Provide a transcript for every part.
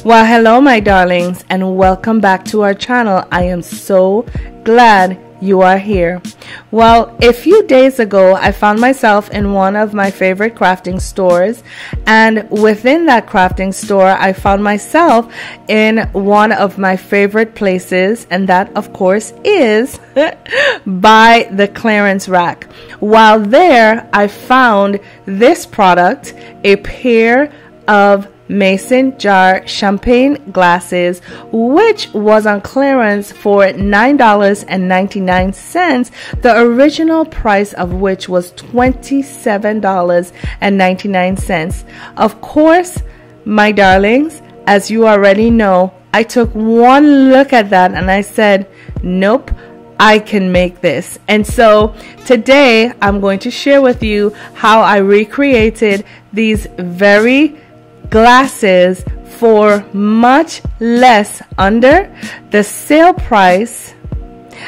Well, hello my darlings, and welcome back to our channel. I am so glad you are here. Well, a few days ago I found myself in one of my favorite crafting stores, and within that crafting store I found myself in one of my favorite places, and that of course is by the clearance rack. While there, I found this product, a pair of Mason jar champagne glasses, which was on clearance for $9.99, the original price of which was $27.99. Of course, my darlings, as you already know, I took one look at that and I said, nope, I can make this. And so today I'm going to share with you how I recreated these very glasses for much less, under the sale price.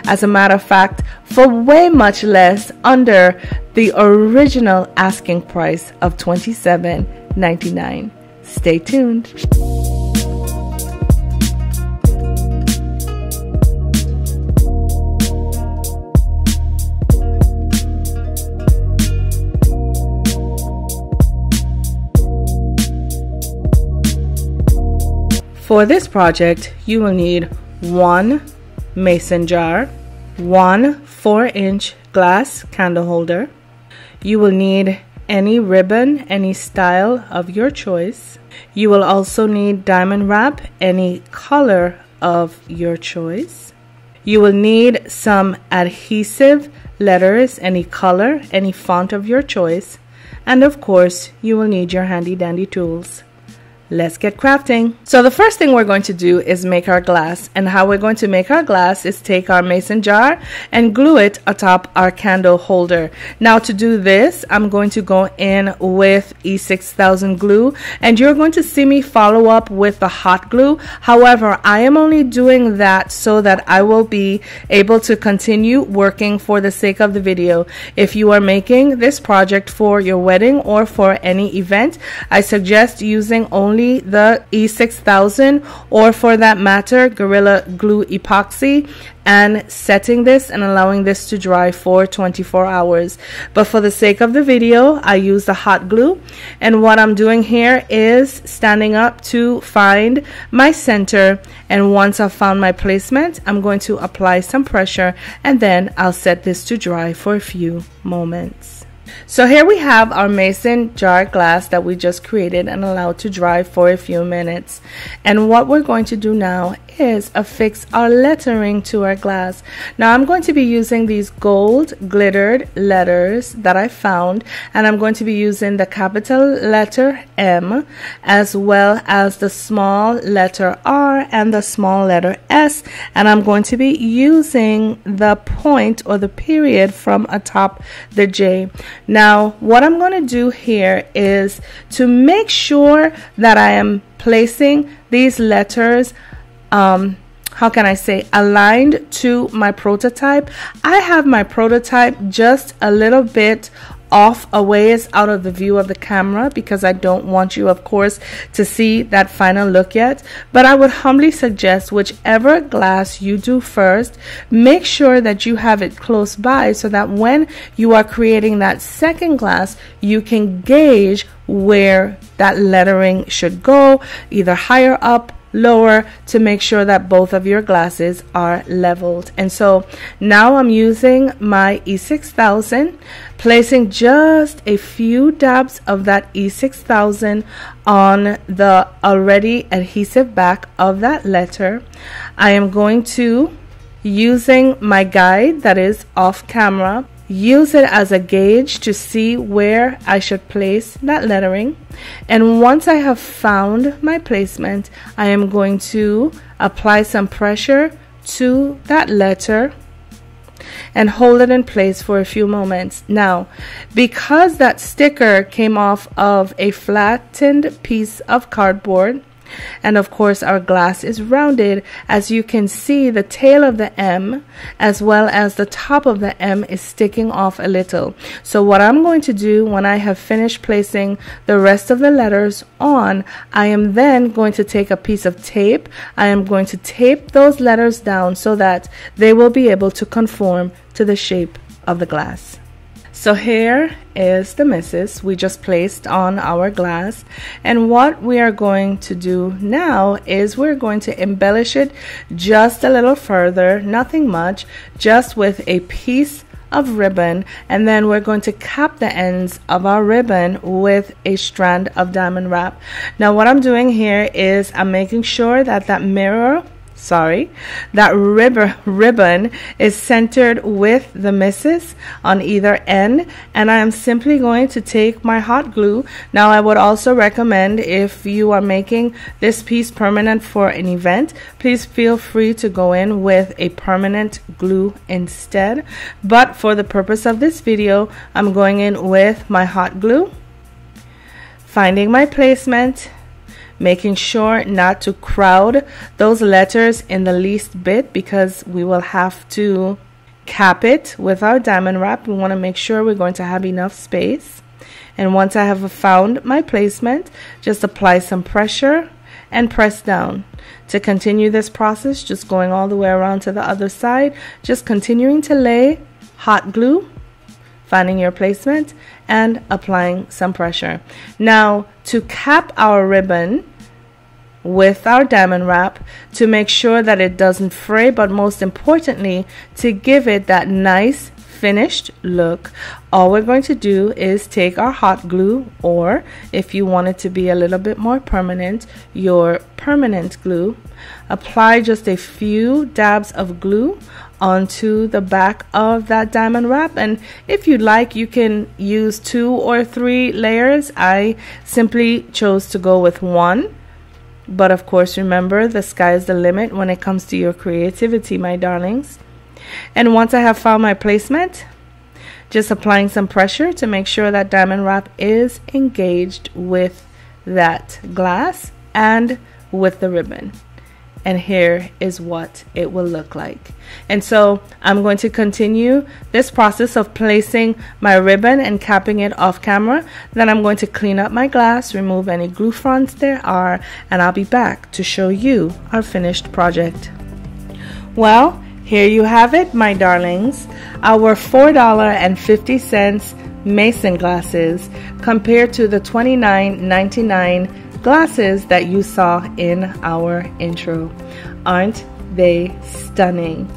As a matter of fact, for way much less, under the original asking price of $27.99. Stay tuned. For this project, you will need one mason jar, one 4-inch glass candle holder. You will need any ribbon, any style of your choice. You will also need diamond wrap, any color of your choice. You will need some adhesive letters, any color, any font of your choice. And of course, you will need your handy dandy tools. Let's get crafting. So the first thing we're going to do is make our glass, and how we're going to make our glass is take our mason jar and glue it atop our candle holder. Now to do this, I'm going to go in with E6000 glue, and you're going to see me follow up with the hot glue. However, I am only doing that so that I will be able to continue working for the sake of the video. If you are making this project for your wedding or for any event, I suggest using only the E6000, or for that matter Gorilla Glue Epoxy, and setting this and allowing this to dry for 24 hours. But for the sake of the video, I use the hot glue, and what I'm doing here is standing up to find my center, and once I've found my placement, I'm going to apply some pressure, and then I'll set this to dry for a few moments. So here we have our mason jar glass that we just created and allowed to dry for a few minutes. And what we're going to do now is affix our lettering to our glass. Now I'm going to be using these gold glittered letters that I found, and I'm going to be using the capital letter M as well as the small letter R and the small letter S, and I'm going to be using the point or the period from atop the J. Now what I'm going to do here is to make sure that I am placing these letters how can I say, aligned to my prototype. I have my prototype just a little bit off a ways out of the view of the camera because I don't want you, of course, to see that final look yet. But I would humbly suggest whichever glass you do first, make sure that you have it close by so that when you are creating that second glass, you can gauge where that lettering should go, either higher up, lower, to make sure that both of your glasses are leveled. And so now I'm using my E6000, placing just a few dabs of that E6000 on the already adhesive back of that letter. I am going to, using my guide that is off camera, use it as a gauge to see where I should place that lettering. And once I have found my placement, I am going to apply some pressure to that letter and hold it in place for a few moments. Now, because that sticker came off of a flattened piece of cardboard, And of course, our glass is rounded. As you can see, the tail of the M as well as the top of the M is sticking off a little. So what I'm going to do when I have finished placing the rest of the letters on, I am then going to take a piece of tape. I am going to tape those letters down so that they will be able to conform to the shape of the glass. So here is the missus we just placed on our glass, and what we are going to do now is we're going to embellish it just a little further, nothing much, just with a piece of ribbon, and then we're going to cap the ends of our ribbon with a strand of diamond wrap. Now what I'm doing here is I'm making sure that that ribbon is centered with the missus on either end, and I am simply going to take my hot glue. Now I would also recommend, if you are making this piece permanent for an event, please feel free to go in with a permanent glue instead, but for the purpose of this video I'm going in with my hot glue, finding my placement, making sure not to crowd those letters in the least bit, because we will have to cap it with our diamond wrap. We want to make sure we're going to have enough space. And once I have found my placement, just apply some pressure and press down. To continue this process, just going all the way around to the other side, just continuing to lay hot glue, finding your placement and applying some pressure. Now to cap our ribbon with our diamond wrap, to make sure that it doesn't fray, but most importantly to give it that nice finished look, all we're going to do is take our hot glue, or if you want it to be a little bit more permanent, your permanent glue, apply just a few dabs of glue onto the back of that diamond wrap, and if you'd like you can use 2 or 3 layers. I simply chose to go with 1, but of course remember, the sky is the limit when it comes to your creativity, my darlings. And once I have found my placement, just applying some pressure to make sure that diamond wrap is engaged with that glass and with the ribbon. And here is what it will look like. And so I'm going to continue this process of placing my ribbon and capping it off camera. Then I'm going to clean up my glass, remove any glue fronts there are, and I'll be back to show you our finished project. Well, here you have it, my darlings, our $4.50 Mason glasses compared to the $29.99 glasses that you saw in our intro. Aren't they stunning?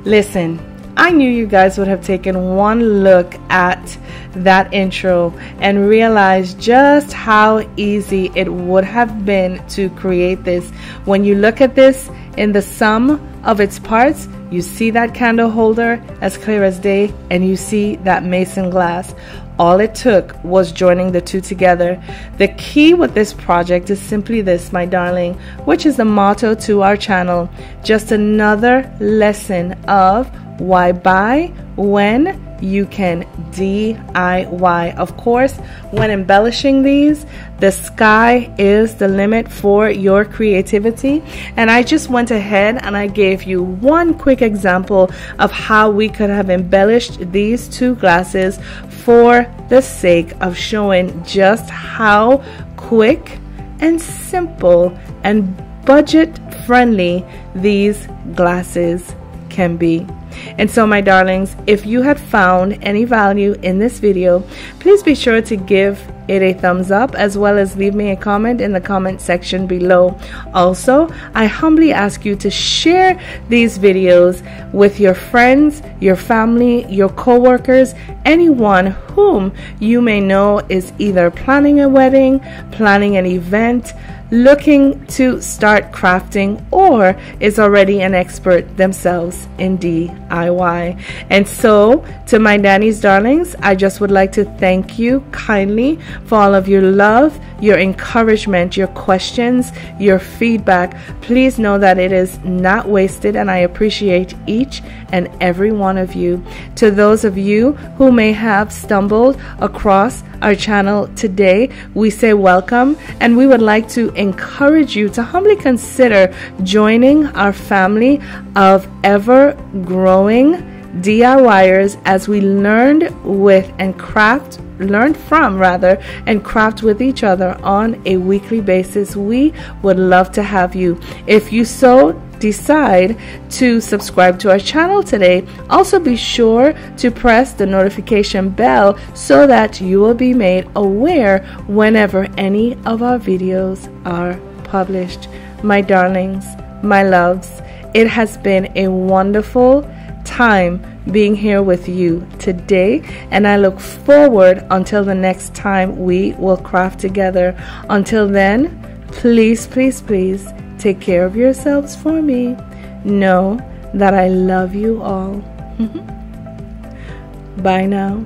Listen, I knew you guys would have taken one look at that intro and realized just how easy it would have been to create this. When you look at this in the sum of its parts, you see that candle holder as clear as day, and you see that Mason glass. All it took was joining the two together. The key with this project is simply this, my darling, which is the motto to our channel. Just another lesson of why buy when you can DIY. Of course, when embellishing these, the sky is the limit for your creativity. And I just went ahead and I gave you one quick example of how we could have embellished these two glasses for the sake of showing just how quick and simple and budget friendly these glasses can be. And so, my darlings, if you had found any value in this video, please be sure to give it a thumbs up, as well as leave me a comment in the comment section below. Also, I humbly ask you to share these videos with your friends, your family, your co-workers, anyone whom you may know is either planning a wedding, planning an event, looking to start crafting, or is already an expert themselves in DIY. And so, to my Danny's darlings, I just would like to thank you kindly for all of your love, your encouragement, your questions, your feedback. Please know that it is not wasted, and I appreciate each and every one of you. To those of you who may have stumbled across our channel today, we say welcome, and we would like to encourage you to humbly consider joining our family of ever growing DIYers as we learn from and craft with each other on a weekly basis. We would love to have you. If you so decide to subscribe to our channel today, also be sure to press the notification bell so that you will be made aware whenever any of our videos are published. My darlings, my loves, it has been a wonderful time being here with you today, and I look forward until the next time we will craft together. Until then, please, please, please take care of yourselves for me. Know that I love you all. Bye now.